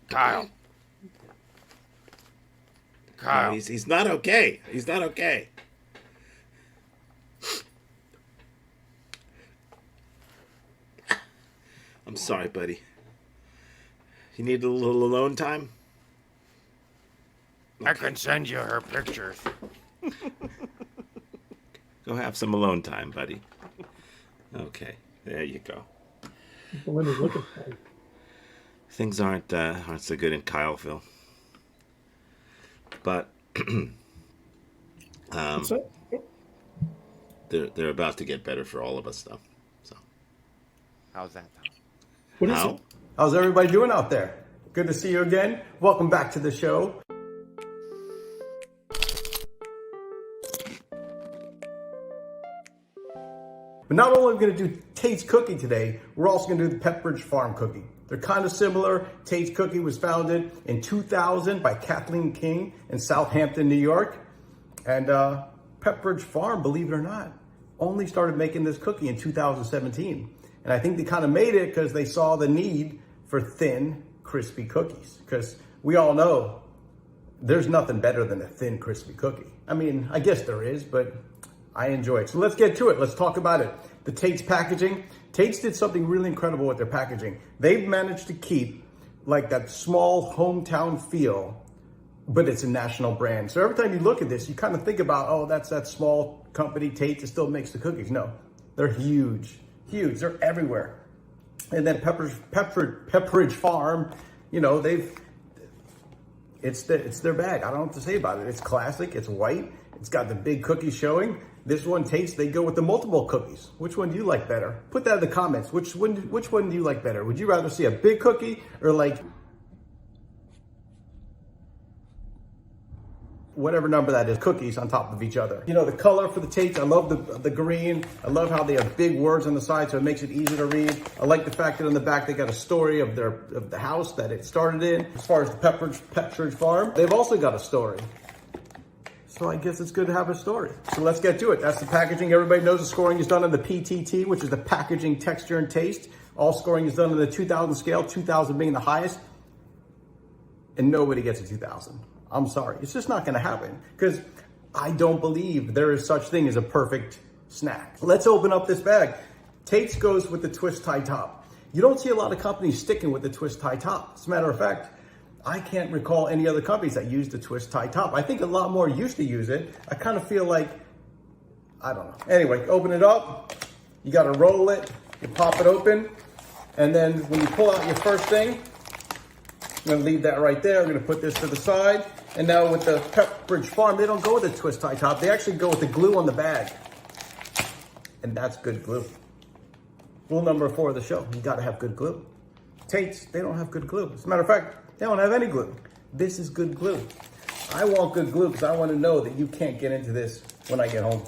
Kyle. Kyle. No, he's not okay. He's not okay. I'm sorry, buddy. You need a little alone time? I can send you her pictures. Go have some alone time, buddy. Okay, there you go. Belinda's looking for you. Things aren't so good in Kyleville, but they're about to get better for all of us, though. So, how's that, Tom? What is it? How's everybody doing out there? Good to see you again. Welcome back to the show. But not only are we going to do Tate's Cookie today, we're also going to do the Pepperidge Farm Cookie. They're kind of similar. Tate's Cookie was founded in 2000 by Kathleen King in Southampton, New York. And Pepperidge Farm, believe it or not, only started making this cookie in 2017. And I think they kind of made it because they saw the need for thin, crispy cookies. Because we all know there's nothing better than a thin, crispy cookie. I mean, I guess there is, but I enjoy it. So let's get to it. Let's talk about it. The Tate's packaging. Tate's did something really incredible with their packaging. They've managed to keep like that small hometown feel, but it's a national brand. So every time you look at this, you kind of think about, oh, that's that small company, Tate's, that still makes the cookies. No, they're huge, huge. They're everywhere. And then Pepperidge Farm, you know, it's their bag. I don't know what to say about it. It's classic. It's white. It's got the big cookies showing. This one Tate's, they go with the multiple cookies. Which one do you like better? Put that in the comments. Which one do you like better? Would you rather see a big cookie or like whatever number that is, cookies on top of each other? You know, the color for the Tate's, I love the green. I love how they have big words on the side, so it makes it easy to read. I like the fact that on the back they got a story of the house that it started in. As far as the Pepperidge Farm, they've also got a story. So I guess it's good to have a story. So let's get to it. That's the packaging. Everybody knows the scoring is done on the PTT, which is the packaging, texture, and taste. All scoring is done on the 2000 scale, 2000 being the highest. And nobody gets a 2000. I'm sorry. It's just not going to happen because I don't believe there is such thing as a perfect snack. Let's open up this bag. Tate's goes with the twist tie top. You don't see a lot of companies sticking with the twist tie top. As a matter of fact, I can't recall any other companies that use the twist tie top. I think a lot more used to use it. I kind of feel like, I don't know. Anyway, open it up. You got to roll it. You pop it open. And then when you pull out your first thing, I'm going to leave that right there. I'm going to put this to the side. And now with the Pepperidge Farm, they don't go with the twist tie top. They actually go with the glue on the bag. And that's good glue. Rule number 4 of the show. You got to have good glue. Tate's, they don't have good glue. As a matter of fact, they don't have any glue. This is good glue. I want good glue because I want to know that you can't get into this when I get home.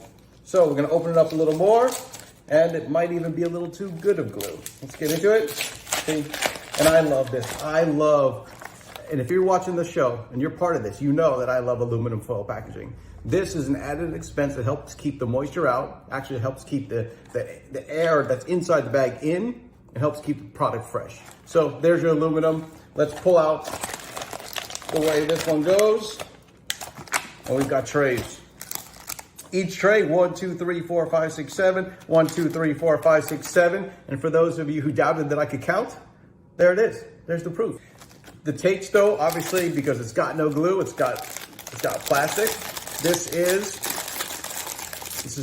So we're going to open it up a little more, and it might even be a little too good of glue. Let's get into it. See? And I love this. And if you're watching the show and you're part of this, you know that I love aluminum foil packaging. This is an added expense that helps keep the moisture out. Actually, it helps keep the air that's inside the bag in. It helps keep the product fresh. So there's your aluminum. Let's pull out the way this one goes. And we've got trays. Each tray, 1, 2, 3, 4, 5, 6, 7. 1, 2, 3, 4, 5, 6, 7. And for those of you who doubted that I could count, there it is. There's the proof. The Tate's though, obviously, because it's got no glue, it's got plastic. This is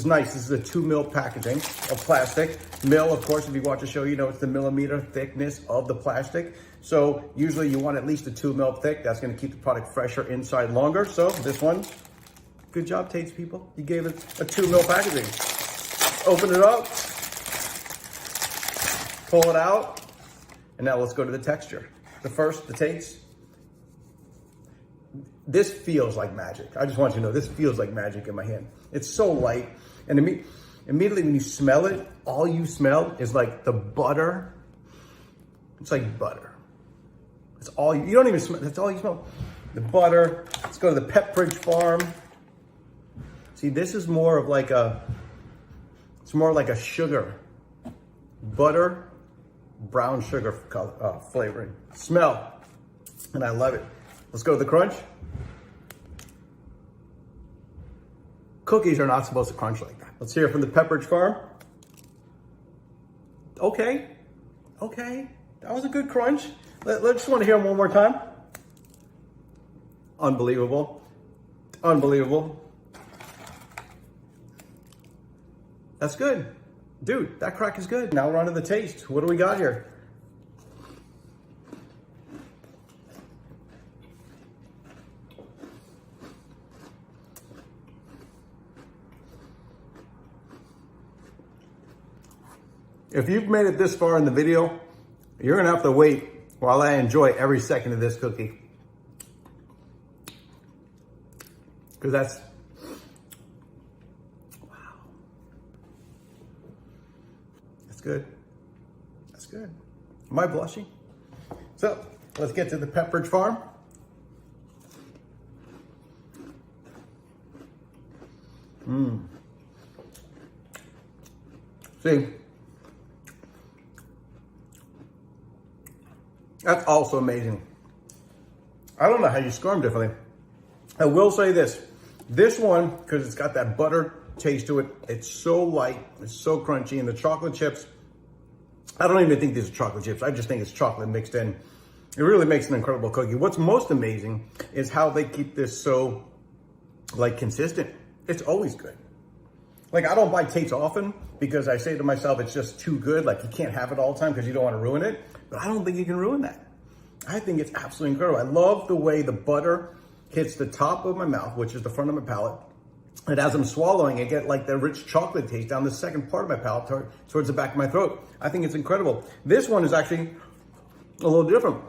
nice. This is a 2 mil packaging of plastic. Mil, of course, if you watch the show, you know it's the millimeter thickness of the plastic. So usually you want at least a 2 mil thick. That's going to keep the product fresher inside longer. So this one, good job, Tate's people. You gave it a 2 mil packaging. Open it up, pull it out, and now let's go to the texture. The Tate's. This feels like magic. I just want you to know, this feels like magic in my hand. It's so light. And immediately when you smell it, all you smell is like the butter. It's like butter. It's all, you don't even smell, that's all you smell. The butter. Let's go to the Pepperidge Farm. See, this is more of like it's more like a sugar. Butter, brown sugar flavoring. Smell. And I love it. Let's go to the crunch. Cookies are not supposed to crunch like that. Let's hear it from the Pepperidge Farm. Okay. That was a good crunch. Let's just want to hear them one more time. Unbelievable. Unbelievable. That's good. Dude, that crack is good. Now we're on to the taste. What do we got here? If you've made it this far in the video, you're gonna have to wait while I enjoy every second of this cookie. Because that's, wow. That's good. That's good. Am I blushing? So, let's get to the Pepperidge Farm. See, that's also amazing. I don't know how you score them differently. I will say this. This one, because it's got that butter taste to it, it's so light, it's so crunchy, and the chocolate chips, I don't even think these are chocolate chips. I just think it's chocolate mixed in. It really makes an incredible cookie. What's most amazing is how they keep this so, like, consistent. It's always good. Like, I don't buy Tate's often because I say to myself, it's just too good. Like, you can't have it all the time because you don't want to ruin it. But I don't think you can ruin that. I think it's absolutely incredible. I love the way the butter hits the top of my mouth, which is the front of my palate. And as I'm swallowing, I get like the rich chocolate taste down the second part of my palate towards the back of my throat. I think it's incredible. This one is actually a little different.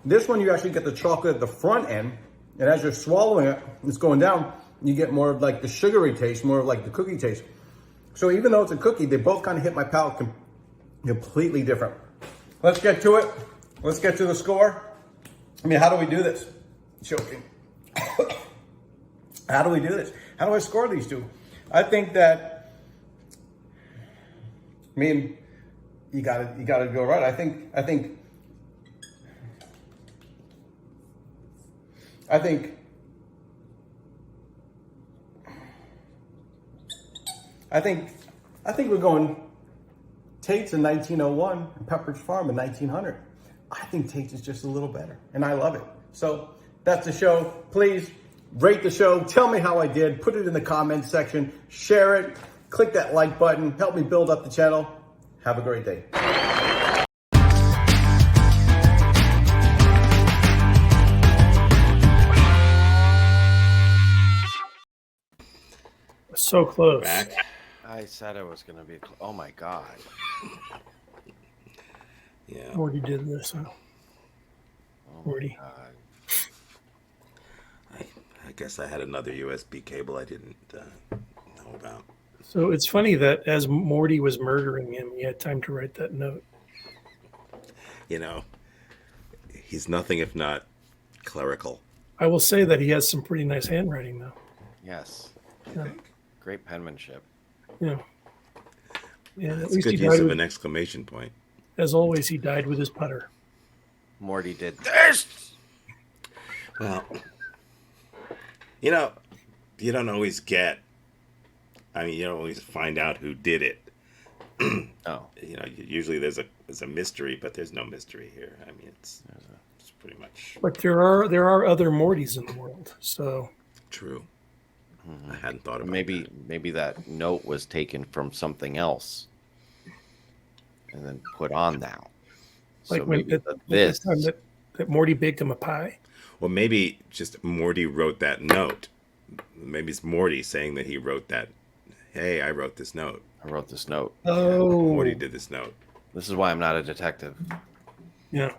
This one, you actually get the chocolate at the front end. And as you're swallowing it, it's going down, you get more of like the sugary taste, more of like the cookie taste. So even though it's a cookie, they both kind of hit my palate completely different. Let's get to it. Let's get to the score. I mean, how do we do this? Choking. How do we do this? How do I score these two? I think that, I mean, you gotta go right. I think we're going Tate's in 1901 and Pepperidge Farm in 1900. I think Tate's is just a little better, and I love it. So that's the show. Please rate the show. Tell me how I did. Put it in the comments section. Share it. Click that like button. Help me build up the channel. Have a great day. So close. Back. I said it was going to be. Oh my god. Yeah. Morty did this. Huh? Oh Morty. I guess I had another USB cable I didn't know about. So it's funny that as Morty was murdering him, he had time to write that note. You know, he's nothing if not clerical. I will say that he has some pretty nice handwriting, though. Yes. Yeah. Great penmanship. Yeah. Yeah. At That's least good he use died of with, an exclamation point. as always, he died with his putter. Morty did this. Well, you know, you don't always get. I mean, you don't always find out who did it. Oh. You know, usually there's a mystery, but there's no mystery here. I mean, it's pretty much But there are other Mortys in the world, so true. I hadn't thought about maybe that note was taken from something else and then put on now. like So when maybe this time that Morty baked him a pie. Well, maybe just Morty wrote that note. Maybe it's Morty saying that he wrote that. Hey, I wrote this note. I wrote this note. Oh. Morty did this note. This is why I'm not a detective. Yeah.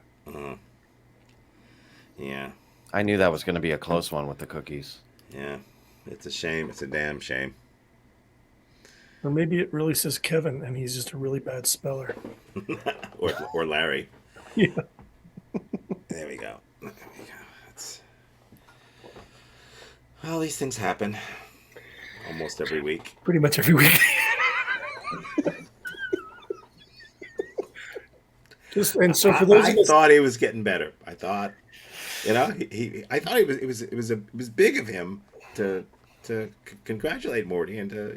Yeah. I knew that was going to be a close one with the cookies. Yeah. It's a shame. It's a damn shame. Or maybe it really says Kevin, and he's just a really bad speller. or Larry. Yeah. There we go. Well, these things happen almost every week. Pretty much every week. And so for those I of us, thought he was getting better. I thought, you know, I thought it was big of him to congratulate Morty and to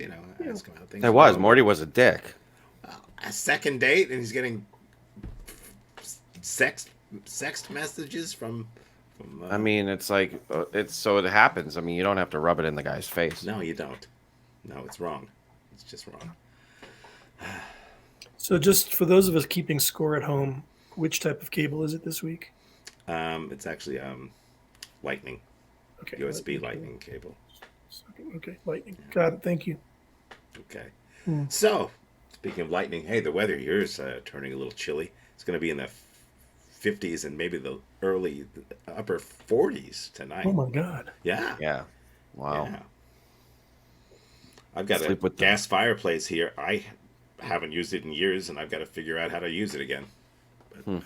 ask him how things. There was Morty was a dick. A second date and he's getting sext messages from I mean, it's like it's so it happens. I mean, you don't have to rub it in the guy's face. No, you don't. No, it's wrong. It's just wrong. So, just for those of us keeping score at home, which type of cable is it this week? It's actually lightning. Okay. USB lightning cable. Okay, lightning. Got it. Thank you. Okay. Hmm. So, speaking of lightning, hey, the weather here is turning a little chilly. It's going to be in the 50s and maybe the upper 40s tonight. Oh my God. Yeah. Yeah. Wow. Yeah. I've got Sleep a with gas fireplace here. I haven't used it in years, and I've got to figure out how to use it again. But,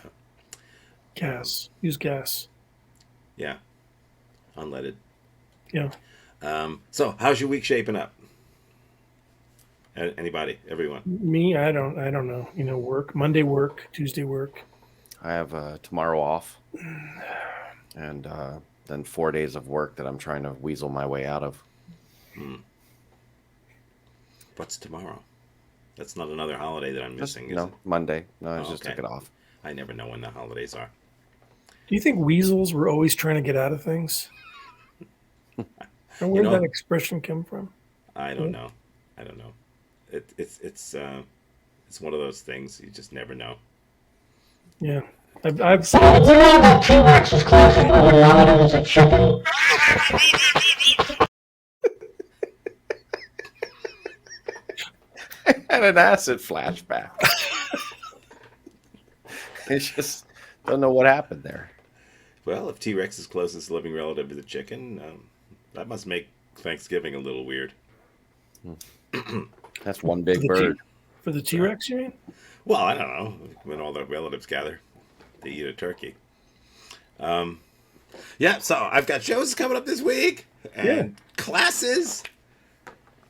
Gas. Use gas. yeah. Unleaded. Yeah. So, how's your week shaping up? Anybody? Everyone? Me, I don't know. Work. Monday work. Tuesday work. I have tomorrow off, and then 4 days of work that I'm trying to weasel my way out of. What's tomorrow? That's not another holiday that I'm missing, is No, it? Monday. No, I Oh, just okay. took it off. I never know when the holidays are. Do you think weasels were always trying to get out of things? And where did that expression come from? I don't know. I don't know. It's one of those things you just never know. Yeah. I've So, you know that T-Rex is closing over longer as a chicken? I had an acid flashback. It's just don't know what happened there. Well, if T-Rex's closest living relative is a chicken, that must make Thanksgiving a little weird. That's one big bird. For the T-Rex, you mean? Well, I don't know. When all the relatives gather, they eat a turkey. Yeah, so I've got shows coming up this week and classes.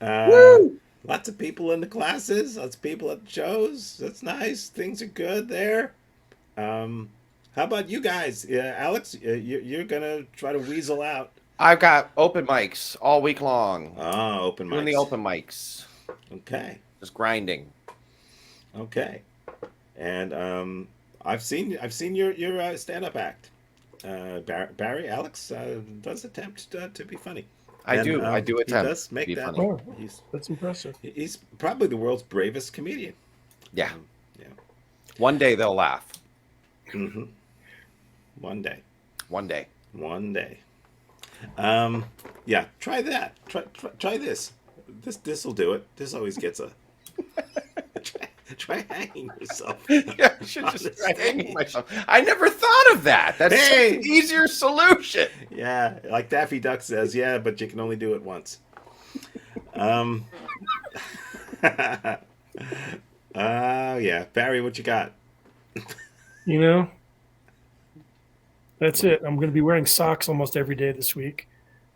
Woo! Lots of people in the classes, lots of people at the shows. That's nice. Things are good there. How about you guys? Yeah, Alex, you're gonna try to weasel out. I've got open mics all week long. Oh, open mics. Doing the open mics. Okay. Just grinding. Okay. And I've seen your stand-up act. Barry, Alex does attempt to be funny. I do attempt. He does make to be that. funny. Oh, that's impressive. He's probably the world's bravest comedian. Yeah. Yeah. One day they'll laugh. Mm-hmm. One day. One day. One day. Yeah. Try that. Try this. This will do it. This always gets a. Try hanging yourself. Yeah, I should just try hanging myself. I never thought of that. That's such an easier solution. Yeah, like Daffy Duck says, yeah, but you can only do it once. Yeah. Barry, what you got? That's it. I'm going to be wearing socks almost every day this week.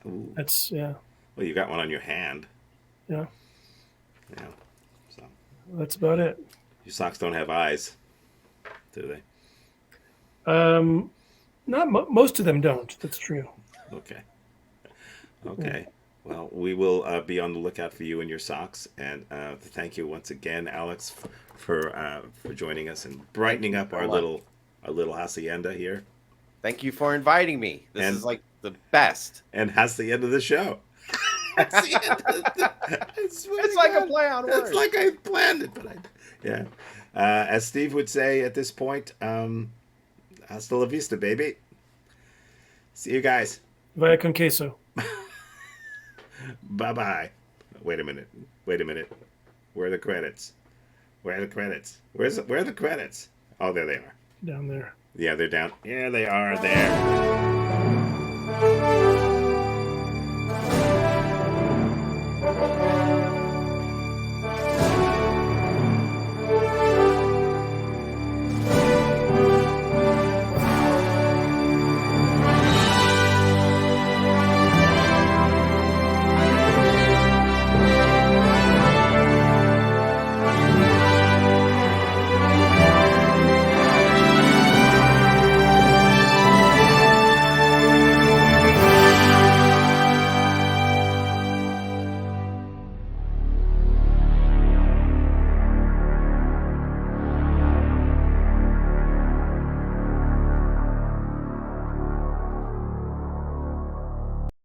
Ooh. That's, yeah. Well, you got one on your hand. Yeah. Yeah. So That's about it. your socks don't have eyes, do they? Most of them don't. That's true. Okay. Okay. Well, we will be on the lookout for you and your socks. And thank you once again, Alex, for joining us and brightening up our little hacienda here. Thank you for inviting me. This is like the best. And that's the end of the show. That's the end of It's like a play on words. It's like I planned it, but yeah. As Steve would say at this point, hasta la vista, baby. See you guys. Vaya con queso. Bye-bye. Wait a minute. Where are the credits? Where are the credits? Where are the credits? Oh, there they are. Down there. Yeah, they're down. Yeah, they are there.